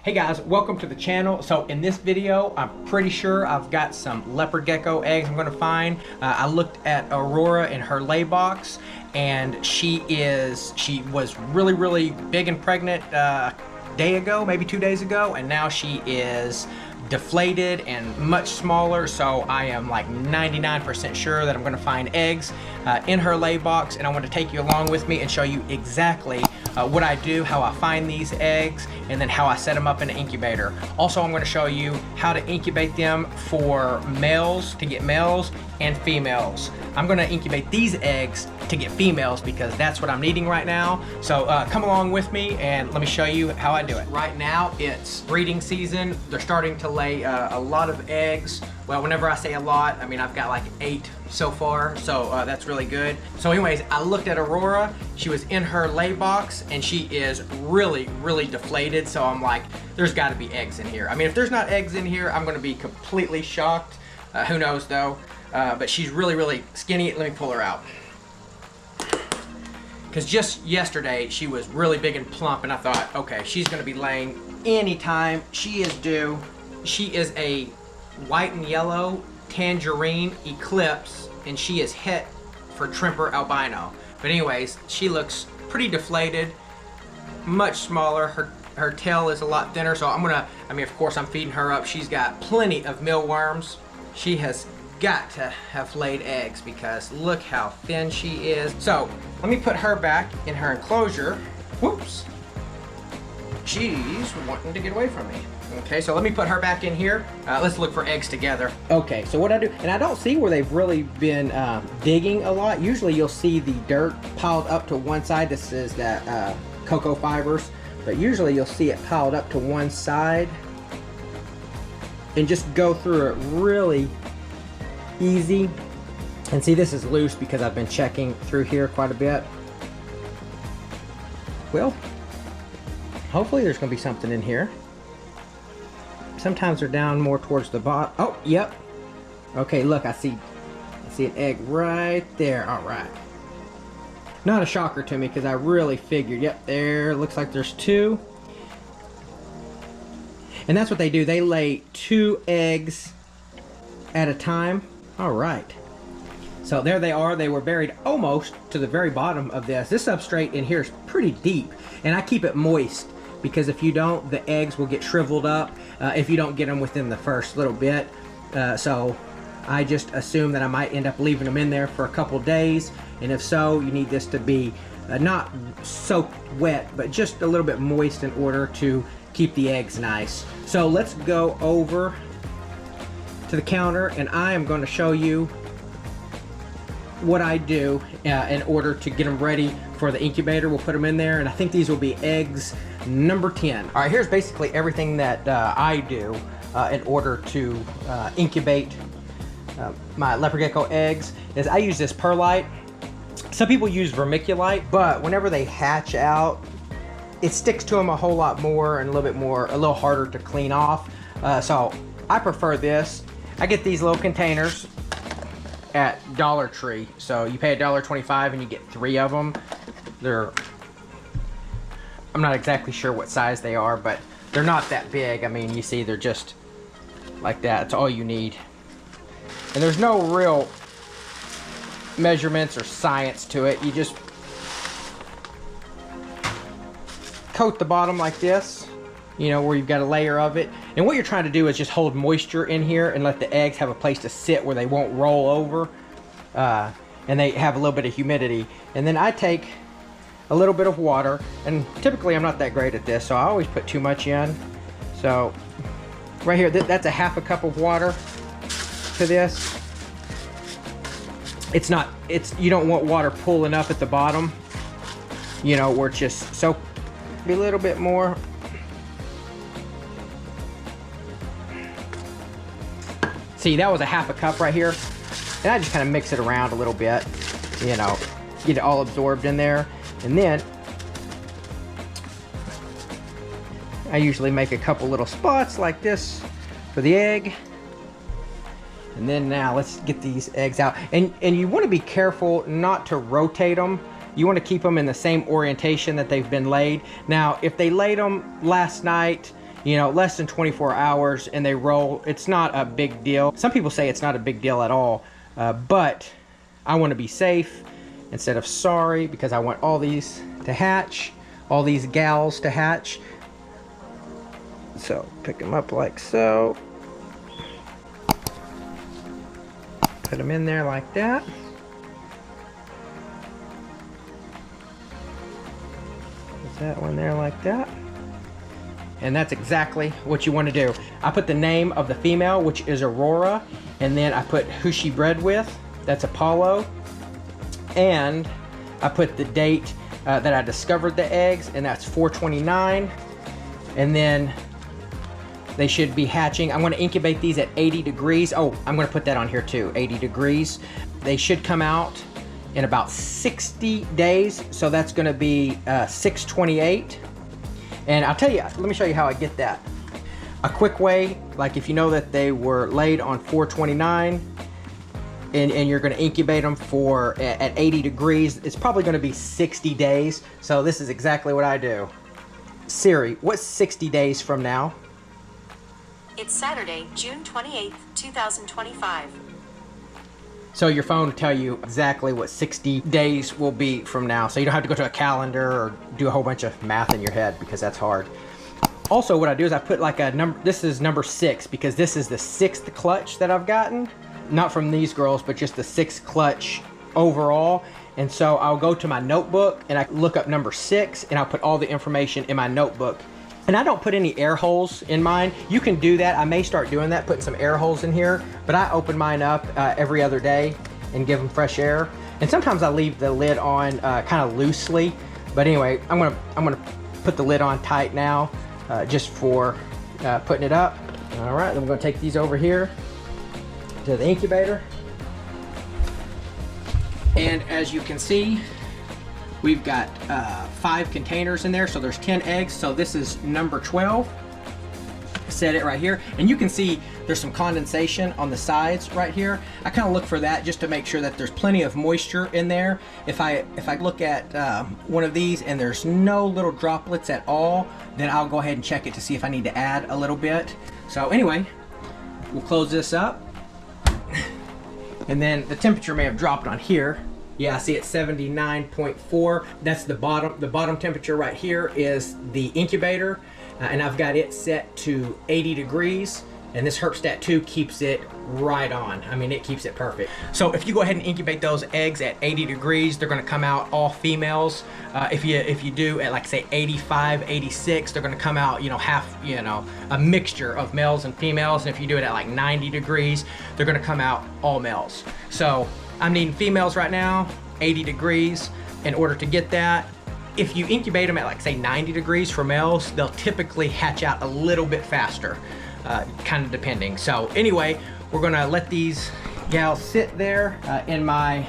Hey guys, welcome to the channel. So in this video, I'm pretty sure I've got some leopard gecko eggs I'm gonna find. I looked at Aurora in her lay box, and she was really big and pregnant a day ago, maybe 2 days ago, and now she is deflated and much smaller. So I am like 99% sure that I'm gonna find eggs in her lay box, and I want to take you along with me and show you exactly what I do, how I find these eggs, and then how I set them up in an incubator. Also, I'm going to show you how to incubate them for males, to get males and females. I'm going to incubate these eggs to get females because that's what I'm needing right now. So come along with me and let me show you how I do it. Right now it's breeding season. They're starting to lay a lot of eggs. Well, whenever I say a lot, I mean I've got like 8 so far, so that's really good. So anyways, I looked at Aurora. She was in her lay box and she is really deflated, so I'm like, there's got to be eggs in here. I mean, if there's not eggs in here, I'm going to be completely shocked. Who knows though, but she's really skinny. Let me pull her out, because just yesterday she was really big and plump, and I thought, okay, she's going to be laying anytime she is due. She is a white and yellow tangerine eclipse, and she is het for Trimper albino. But anyways, she looks pretty deflated, much smaller. Her tail is a lot thinner, so I mean, of course I'm feeding her up. She's got plenty of mealworms. She has got to have laid eggs because look how thin she is. So let me put her back in her enclosure. Whoops, she's wanting to get away from me. Okay, so let me put her back in here. Let's look for eggs together. Okay, so what I do, and I don't see where they've really been digging a lot. Usually you'll see the dirt piled up to one side. This is that cocoa fibers, but usually you'll see it piled up to one side, and just go through it really easy. And see, this is loose because I've been checking through here quite a bit. Well, hopefully there's gonna be something in here. Sometimes they're down more towards the bottom. Oh, yep. Okay, look, I see an egg right there. All right. Not a shocker to me because I really figured, yep, there, looks like there's 2. And that's what they do. They lay 2 eggs at a time. All right. So there they are. They were buried almost to the very bottom of this. This substrate in here is pretty deep, and I keep it moist because if you don't, the eggs will get shriveled up if you don't get them within the first little bit. So I just assume that I might end up leaving them in there for a couple days, and if so, you need this to be not soaked wet, but just a little bit moist in order to keep the eggs nice. So let's go over to the counter, and I am going to show you what I do in order to get them ready for the incubator. We'll put them in there, and I think these will be eggs number 10. All right, here's basically everything that I do in order to incubate my leopard gecko eggs. Is I use this perlite. Some people use vermiculite, but whenever they hatch out, it sticks to them a whole lot more and a little harder to clean off. So I prefer this. I get these little containers at Dollar Tree. So you pay $1.25 and you get 3 of them. I'm not exactly sure what size they are, but they're not that big. I mean, you see, they're just like that. It's all you need. And there's no real measurements or science to it. You just coat the bottom like this, you know, where you've got a layer of it. And what you're trying to do is just hold moisture in here and let the eggs have a place to sit where they won't roll over. And they have a little bit of humidity. And then I take a little bit of water, and typically I'm not that great at this, so I always put too much in. So right here, that's a half a cup of water to this. You don't want water pooling up at the bottom, you know, where it's just soak a little bit more. See, that was a half a cup right here, and I just kind of mix it around a little bit, you know, get it all absorbed in there. And then I usually make a couple little spots like this for the egg. And then now let's get these eggs out. And you want to be careful not to rotate them. You want to keep them in the same orientation that they've been laid. Now, if they laid them last night you know, less than 24 hours and they roll. It's not a big deal. Some people say it's not a big deal at all, but I want to be safe instead of sorry, because I want all these to hatch, all these gals to hatch. So pick them up like so. Put them in there like that. Put that one there like that. And that's exactly what you want to do. I put the name of the female, which is Aurora, and then I put who she bred with, that's Apollo, and I put the date that I discovered the eggs, and that's 4/29, and then they should be hatching. I'm going to incubate these at 80 degrees. Oh, I'm going to put that on here too, 80 degrees. They should come out in about 60 days, so that's going to be 6/28. And I'll tell you, let me show you how I get that. A quick way, like if you know that they were laid on 4/29 and you're going to incubate them for at 80 degrees, it's probably going to be 60 days. So this is exactly what I do. Siri, what's 60 days from now? It's Saturday, June 28th, 2025. So your phone will tell you exactly what 60 days will be from now. So you don't have to go to a calendar or do a whole bunch of math in your head, because that's hard. Also, what I do is I put like a number. This is number 6, because this is the 6th clutch that I've gotten. Not from these girls, but just the 6th clutch overall. And so I'll go to my notebook and I look up number 6 and I'll put all the information in my notebook. And I don't put any air holes in mine. You can do that. I may start doing that, putting some air holes in here, but I open mine up every other day and give them fresh air. And sometimes I leave the lid on kind of loosely. But anyway, I'm gonna put the lid on tight now, just for putting it up. All right, then we're gonna take these over here to the incubator. And as you can see, we've got 5 containers in there, so there's 10 eggs. So this is number 12. Set it right here, and you can see there's some condensation on the sides right here. I kind of look for that just to make sure that there's plenty of moisture in there. If I look at one of these and there's no little droplets at all, then I'll go ahead and check it to see if I need to add a little bit. So anyway, we'll close this up. And then the temperature may have dropped on here. Yeah, I see it's 79.4. That's the bottom. The bottom temperature right here is the incubator, and I've got it set to 80 degrees. And this Herpstat 2 keeps it right on. I mean, it keeps it perfect. So if you go ahead and incubate those eggs at 80 degrees, they're gonna come out all females. If you do at like say 85, 86, they're gonna come out, you know, a mixture of males and females. And if you do it at like 90 degrees, they're gonna come out all males. So I'm needing females right now, 80 degrees. In order to get that, if you incubate them at like say 90 degrees for males, they'll typically hatch out a little bit faster. Kind of depending. So anyway, we're gonna let these gals sit there in my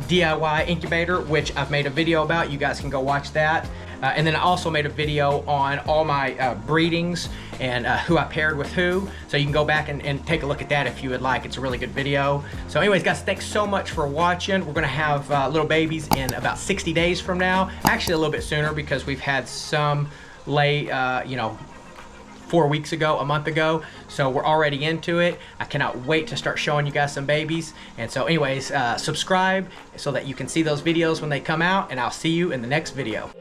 DIY incubator, which I've made a video about. You guys can go watch that. And then I also made a video on all my breedings and who I paired with who. So you can go back and take a look at that if you would like. It's a really good video. So anyways, guys, thanks so much for watching. We're gonna have little babies in about 60 days from now. Actually a little bit sooner, because we've had some lay, 4 weeks ago, a month ago. So we're already into it. I cannot wait to start showing you guys some babies. And so anyways, subscribe so that you can see those videos when they come out, and I'll see you in the next video.